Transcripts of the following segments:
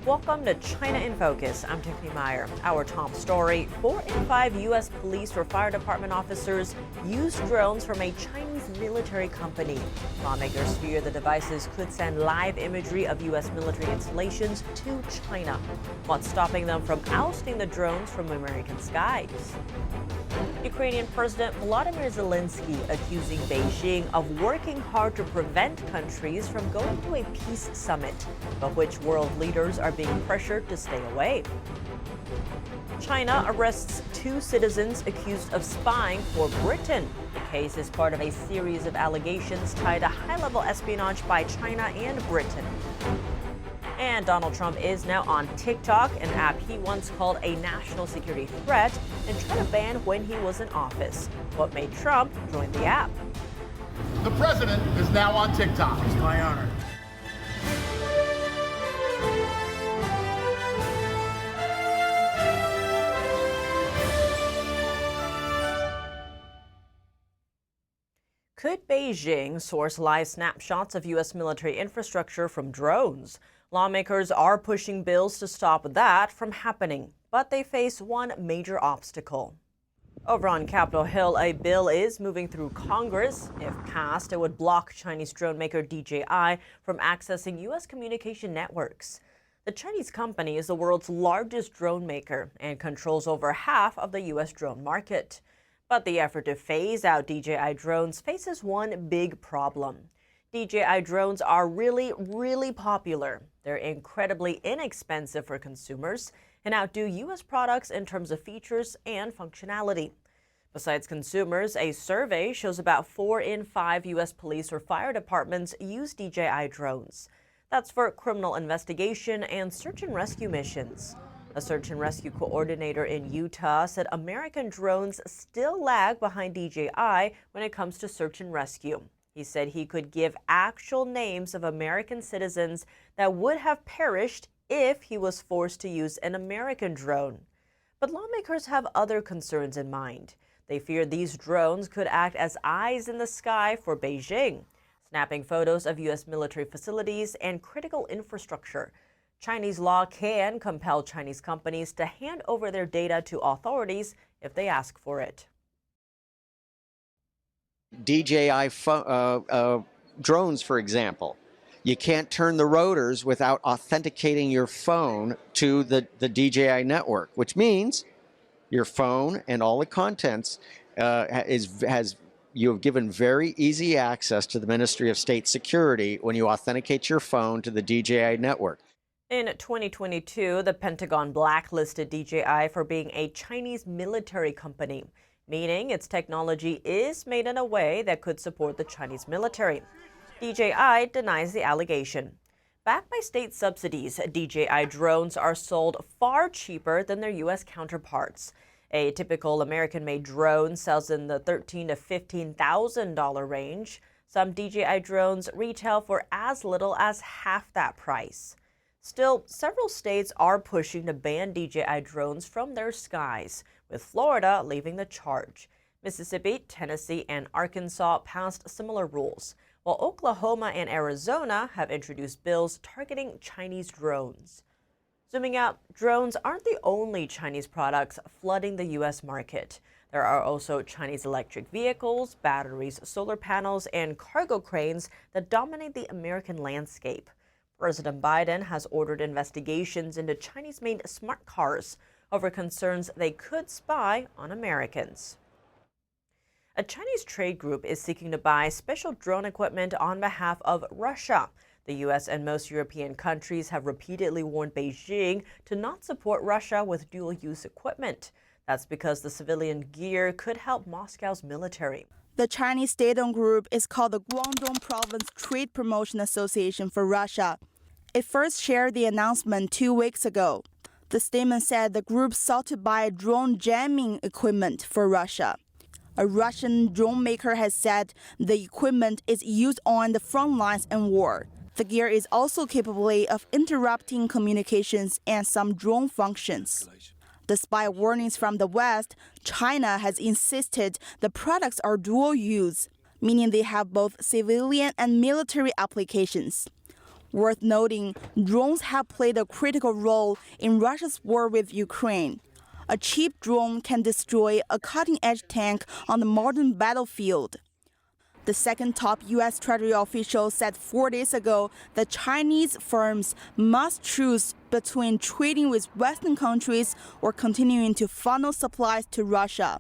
Welcome to China in Focus. I'm Tiffany Meyer. Our top story: 4 in 5 U.S. police or fire department officers use drones from a Chinese military company. Lawmakers fear the devices could send live imagery of U.S. military installations to China. What's stopping them from ousting the drones from American skies? Ukrainian President Volodymyr Zelenskyy accusing Beijing of working hard to prevent countries from going to a peace summit, but which world leaders are being pressured to stay away. China arrests 2 citizens accused of spying for Britain. The case is part of a series of allegations tied to high-level espionage by China and Britain. And Donald Trump is now on TikTok, an app he once called a national security threat and tried to ban when he was in office. What made Trump join the app? The president is now on TikTok. It's my honor. Could Beijing source live snapshots of U.S. military infrastructure from drones? Lawmakers are pushing bills to stop that from happening, but they face one major obstacle. Over on Capitol Hill, a bill is moving through Congress. If passed, it would block Chinese drone maker DJI from accessing U.S. communication networks. The Chinese company is the world's largest drone maker and controls over half of the U.S. drone market. But the effort to phase out DJI drones faces one big problem. DJI drones are really popular. They're incredibly inexpensive for consumers and outdo U.S. products in terms of features and functionality. Besides consumers, a survey shows about 4 in 5 U.S. police or fire departments use DJI drones. That's for criminal investigation and search and rescue missions. A search and rescue coordinator in Utah said American drones still lag behind DJI when it comes to search and rescue. He said he could give actual names of American citizens that would have perished if he was forced to use an American drone. But lawmakers have other concerns in mind. They fear these drones could act as eyes in the sky for Beijing, snapping photos of U.S. military facilities and critical infrastructure. Chinese law can compel Chinese companies to hand over their data to authorities if they ask for it. DJI drones, for example, you can't turn the rotors without authenticating your phone to the DJI network, which means your phone and all the contents you have given very easy access to the Ministry of State Security when you authenticate your phone to the DJI network. In 2022, the Pentagon blacklisted DJI for being a Chinese military company, meaning its technology is made in a way that could support the Chinese military. DJI denies the allegation. Backed by state subsidies, DJI drones are sold far cheaper than their U.S. counterparts. A typical American-made drone sells in the $13,000 to $15,000 range. Some DJI drones retail for as little as half that price. Still, several states are pushing to ban DJI drones from their skies, with Florida leading the charge. Mississippi, Tennessee, and Arkansas passed similar rules, while Oklahoma and Arizona have introduced bills targeting Chinese drones. Zooming out, drones aren't the only Chinese products flooding the U.S. market. There are also Chinese electric vehicles, batteries, solar panels, and cargo cranes that dominate the American landscape. President Biden has ordered investigations into Chinese-made smart cars over concerns they could spy on Americans. A Chinese trade group is seeking to buy special drone equipment on behalf of Russia. The U.S. and most European countries have repeatedly warned Beijing to not support Russia with dual-use equipment. That's because the civilian gear could help Moscow's military. The Chinese state-owned group is called the Guangdong Province Trade Promotion Association for Russia. It first shared the announcement 2 weeks ago. The statement said the group sought to buy drone jamming equipment for Russia. A Russian drone maker has said the equipment is used on the front lines in war. The gear is also capable of interrupting communications and some drone functions. Despite warnings from the West, China has insisted the products are dual use, meaning they have both civilian and military applications. Worth noting, drones have played a critical role in Russia's war with Ukraine. A cheap drone can destroy a cutting-edge tank on the modern battlefield. The second top U.S. Treasury official said 4 days ago that Chinese firms must choose between trading with Western countries or continuing to funnel supplies to Russia.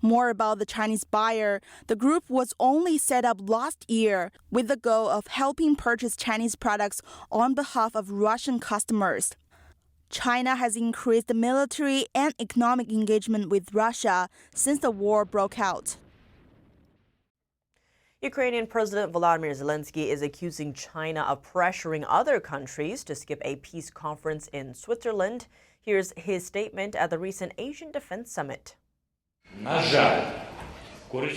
More about the Chinese buyer, the group was only set up last year with the goal of helping purchase Chinese products on behalf of Russian customers. China has increased military and economic engagement with Russia since the war broke out. Ukrainian President Volodymyr Zelenskyy is accusing China of pressuring other countries to skip a peace conference in Switzerland. Here's his statement at the recent Asian Defense Summit.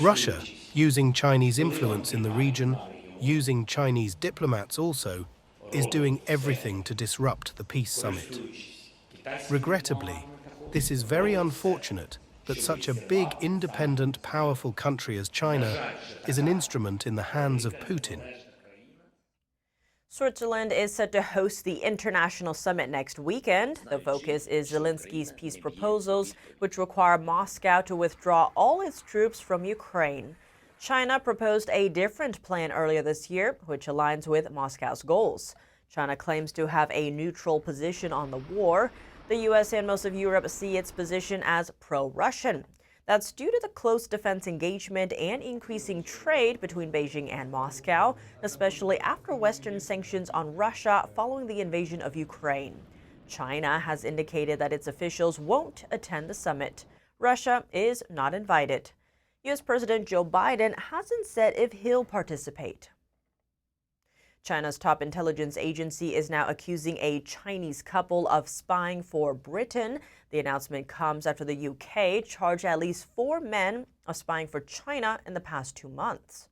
Russia, using Chinese influence in the region, using Chinese diplomats also, is doing everything to disrupt the peace summit. Regrettably, this is very unfortunate that such a big, independent, powerful country as China is an instrument in the hands of Putin. Switzerland is set to host the international summit next weekend. The focus is Zelenskyy's peace proposals, which require Moscow to withdraw all its troops from Ukraine. China proposed a different plan earlier this year, which aligns with Moscow's goals. China claims to have a neutral position on the war. The U.S. and most of Europe see its position as pro-Russian. That's due to the close defense engagement and increasing trade between Beijing and Moscow, especially after Western sanctions on Russia following the invasion of Ukraine. China has indicated that its officials won't attend the summit. Russia is not invited. U.S. President Joe Biden hasn't said if he'll participate. China's top intelligence agency is now accusing a Chinese couple of spying for Britain. The announcement comes after the UK charged at least 4 men of spying for China in the past 2 months.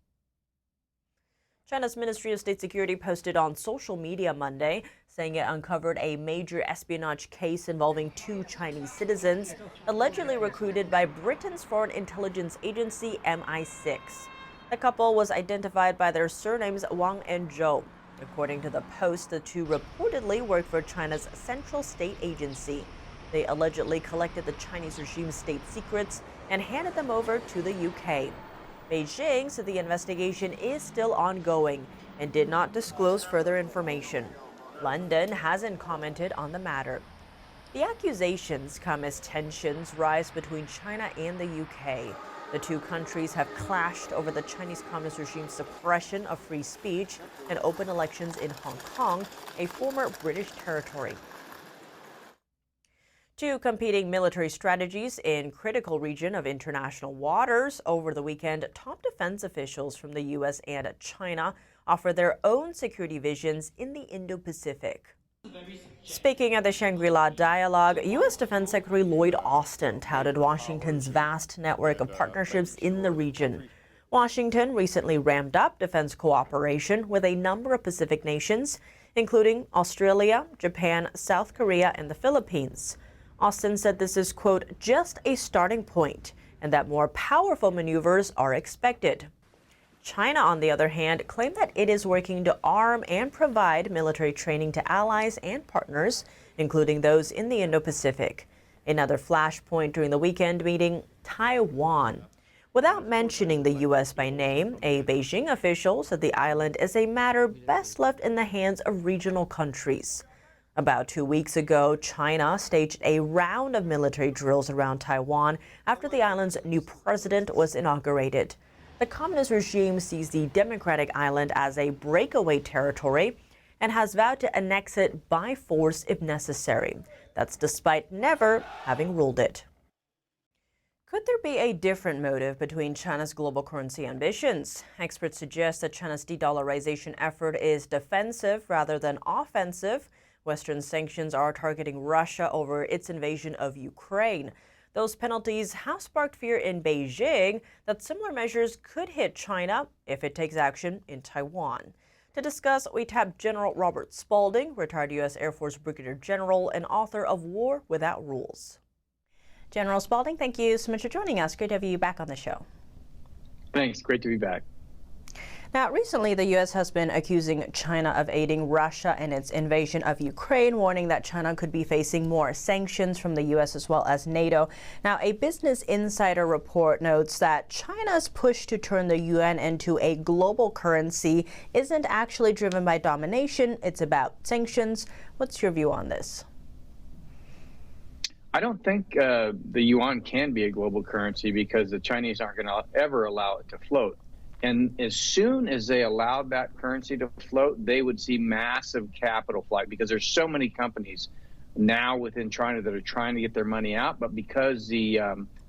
China's Ministry of State Security posted on social media Monday, saying it uncovered a major espionage case involving 2 Chinese citizens allegedly recruited by Britain's foreign intelligence agency MI6. The couple was identified by their surnames Wang and Zhou. According to the Post, the 2 reportedly worked for China's Central State Agency. They allegedly collected the Chinese regime's state secrets and handed them over to the UK. Beijing said the investigation is still ongoing and did not disclose further information. London hasn't commented on the matter. The accusations come as tensions rise between China and the UK. The 2 countries have clashed over the Chinese Communist regime's suppression of free speech and open elections in Hong Kong, a former British territory. 2 competing military strategies in critical region of international waters. Over the weekend, top defense officials from the U.S. and China offer their own security visions in the Indo-Pacific. Speaking at the Shangri-La Dialogue, U.S. Defense Secretary Lloyd Austin touted Washington's vast network of partnerships in the region. Washington recently ramped up defense cooperation with a number of Pacific nations, including Australia, Japan, South Korea, and the Philippines. Austin said this is, quote, just a starting point, and that more powerful maneuvers are expected. China, on the other hand, claimed that it is working to arm and provide military training to allies and partners, including those in the Indo-Pacific. Another flashpoint during the weekend meeting, Taiwan. Without mentioning the U.S. by name, a Beijing official said the island is a matter best left in the hands of regional countries. About 2 weeks ago, China staged a round of military drills around Taiwan after the island's new president was inaugurated. The communist regime sees the democratic island as a breakaway territory and has vowed to annex it by force if necessary. That's despite never having ruled it. Could there be a different motive between China's global currency ambitions? Experts suggest that China's de-dollarization effort is defensive rather than offensive. Western sanctions are targeting Russia over its invasion of Ukraine. Those penalties have sparked fear in Beijing that similar measures could hit China if it takes action in Taiwan. To discuss, we tap General Robert Spalding, retired U.S. Air Force Brigadier General and author of War Without Rules. General Spalding, thank you so much for joining us. Great to have you back on the show. Thanks. Great to be back. Now, recently, the U.S. has been accusing China of aiding Russia in its invasion of Ukraine, warning that China could be facing more sanctions from the U.S. as well as NATO. Now, a Business Insider report notes that China's push to turn the yuan into a global currency isn't actually driven by domination. It's about sanctions. What's your view on this? I don't think the yuan can be a global currency because the Chinese aren't going to ever allow it to float. And as soon as they allowed that currency to float, they would see massive capital flight because there's so many companies now within China that are trying to get their money out. But because the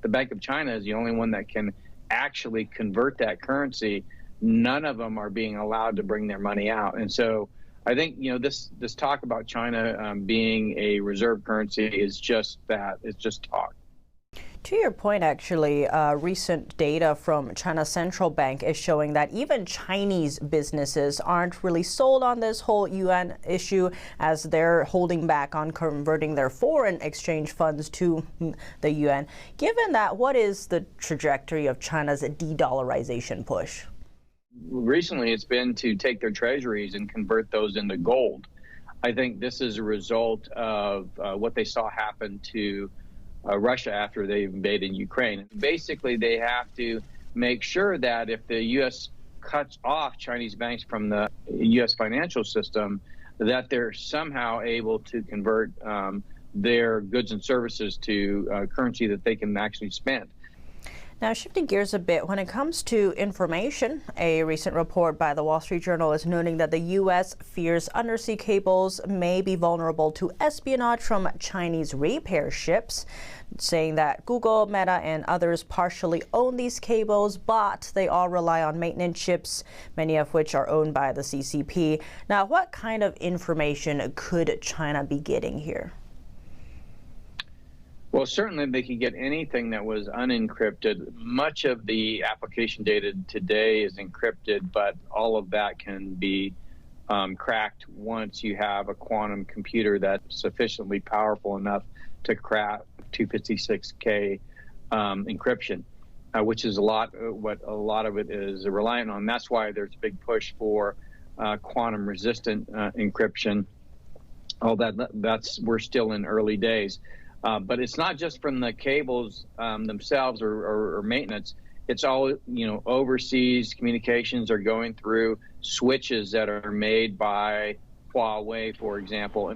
Bank of China is the only one that can actually convert that currency, none of them are being allowed to bring their money out. And so I think, this talk about China being a reserve currency is just that. It's just talk. To your point, actually, recent data from China's central bank is showing that even Chinese businesses aren't really sold on this whole yuan issue, as they're holding back on converting their foreign exchange funds to the yuan. Given that, what is the trajectory of China's de-dollarization push? Recently, it's been to take their treasuries and convert those into gold. I think this is a result of what they saw happen to Russia after they invaded Ukraine. Basically, they have to make sure that if the U.S. cuts off Chinese banks from the U.S. financial system, that they're somehow able to convert their goods and services to currency that they can actually spend. Now, shifting gears a bit, when it comes to information, a recent report by the Wall Street Journal is noting that the U.S. fears undersea cables may be vulnerable to espionage from Chinese repair ships, saying that Google, Meta, and others partially own these cables, but they all rely on maintenance ships, many of which are owned by the CCP. Now, what kind of information could China be getting here? Well, certainly they could get anything that was unencrypted. Much of the application data today is encrypted, but all of that can be cracked once you have a quantum computer that's sufficiently powerful enough to crack 256K encryption, which is what a lot of it is reliant on. That's why there's a big push for quantum resistant encryption. We're still in early days. But it's not just from the cables themselves or maintenance. It's all, overseas communications are going through switches that are made by Huawei, for example.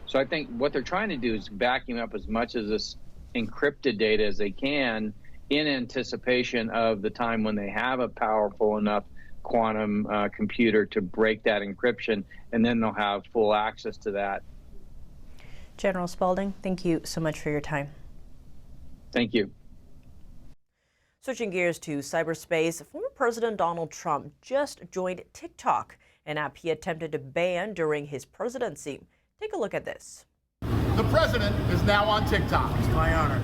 So I think what they're trying to do is vacuum up as much of this encrypted data as they can in anticipation of the time when they have a powerful enough quantum computer to break that encryption, and then they'll have full access to that. General Spalding, thank you so much for your time. Thank you. Switching gears to cyberspace, former President Donald Trump just joined TikTok, an app he attempted to ban during his presidency. Take a look at this. The president is now on TikTok. It's my honor.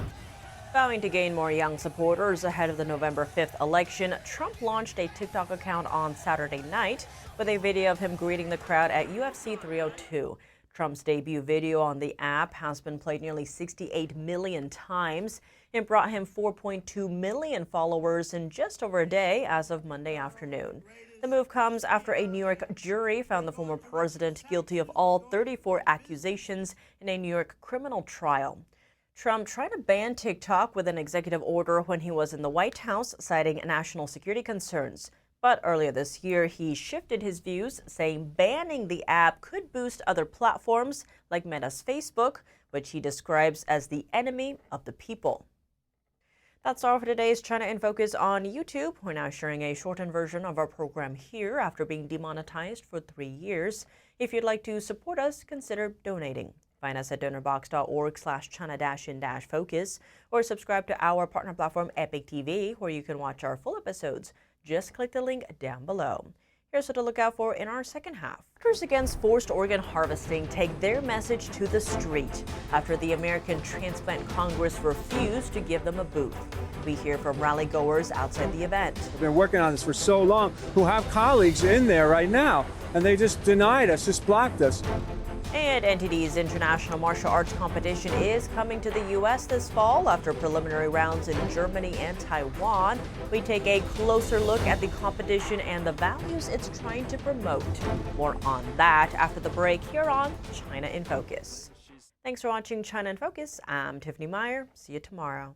Vowing to gain more young supporters ahead of the November 5th election, Trump launched a TikTok account on Saturday night with a video of him greeting the crowd at UFC 302. Trump's debut video on the app has been played nearly 68 million times. It brought him 4.2 million followers in just over a day as of Monday afternoon. The move comes after a New York jury found the former president guilty of all 34 accusations in a New York criminal trial. Trump tried to ban TikTok with an executive order when he was in the White House, citing national security concerns. But earlier this year, he shifted his views, saying banning the app could boost other platforms like Meta's Facebook, which he describes as the enemy of the people. That's all for today's China in Focus on YouTube. We're now sharing a shortened version of our program here after being demonetized for 3 years. If you'd like to support us, consider donating. Find us at donorbox.org/China-in-focus or subscribe to our partner platform Epoch TV, where you can watch our full episodes. Just click the link down below. Here's what to look out for in our second half. Workers against forced organ harvesting take their message to the street after the American Transplant Congress refused to give them a booth. We hear from rally goers outside the event. We've been working on this for so long, who have colleagues in there right now, and they just denied us, just blocked us. And NTD's International Martial Arts Competition is coming to the U.S. this fall after preliminary rounds in Germany and Taiwan. We take a closer look at the competition and the values it's trying to promote. More on that after the break here on China in Focus. Thanks for watching China in Focus. I'm Tiffany Meyer. See you tomorrow.